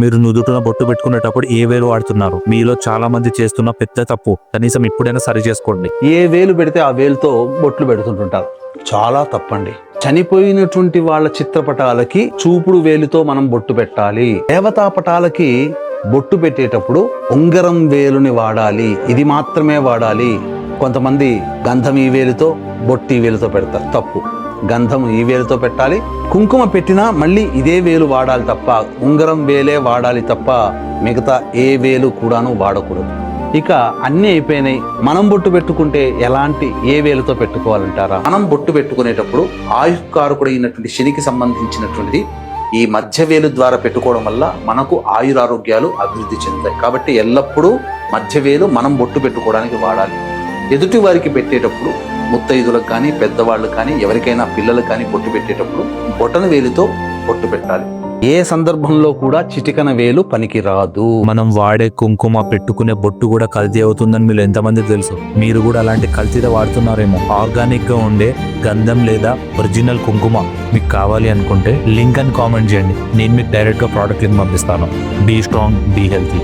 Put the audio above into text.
మీరు నుదుటిన బొట్టు పెట్టుకునేటప్పుడు ఏ వేలు వాడుతున్నారు? మీలో చాలా మంది చేస్తున్న పెద్ద తప్పు. కనీసం ఇప్పుడైనా సరి చేసుకోండి. ఏ వేలు పెడితే ఆ వేలుతో బొట్లు పెడుతుంటుంటారు. చాలా తప్పండి. చనిపోయినటువంటి వాళ్ళ చిత్రపటాలకి చూపుడు వేలుతో మనం బొట్టు పెట్టాలి. దేవతా పటాలకి బొట్టు పెట్టేటప్పుడు ఉంగరం వేలుని వాడాలి. ఇది మాత్రమే వాడాలి. కొంతమంది గంధం ఈ వేలుతో, బొట్టు ఈ వేలుతో పెడతారు. తప్పు. గంధం ఈ వేలుతో పెట్టాలి. కుంకుమ పెట్టినా మళ్ళీ ఇదే వేలు వాడాలి తప్ప, ఉంగరం వేలే వాడాలి తప్ప మిగతా ఏ వేలు కూడాను వాడకూడదు. ఇక అన్నీ అయిపోయినాయి. మనం బొట్టు పెట్టుకుంటే ఎలాంటి ఏ వేలుతో పెట్టుకోవాలంటారా? మనం బొట్టు పెట్టుకునేటప్పుడు ఆయుష్కారకుడు అయినటువంటి శనికి సంబంధించినటువంటిది ఈ మధ్య వేలు ద్వారా పెట్టుకోవడం వల్ల మనకు ఆయురారోగ్యాలు అభివృద్ధి చెందుతాయి. కాబట్టి ఎల్లప్పుడూ మధ్య వేలు మనం బొట్టు పెట్టుకోవడానికి వాడాలి. ఎదుటి వారికి పెట్టేటప్పుడు, ముత్తైదులకు కానీ పెద్దవాళ్ళు కానీ ఎవరికైనా పిల్లలకు కానీ బొట్టు పెట్టేటప్పుడు బొటన వేలుతో బొట్టు పెట్టాలి. ఏ సందర్భంలో కూడా చిటికన వేలు పనికి రాదు. మనం వాడే కుంకుమ, పెట్టుకునే బొట్టు కూడా కల్తీ అవుతుందని మీరు ఎంతమంది తెలుసు? మీరు కూడా అలాంటి కల్తీగా వాడుతున్నారేమో. ఆర్గానిక్ గా ఉండే గంధం లేదా ఒరిజినల్ కుంకుమ మీకు కావాలి అనుకుంటే లింక్ అని కామెంట్ చేయండి. నేను మీకు డైరెక్ట్ గా ప్రోడక్ట్ లింక్ పంపిస్తాను. Be strong, be healthy.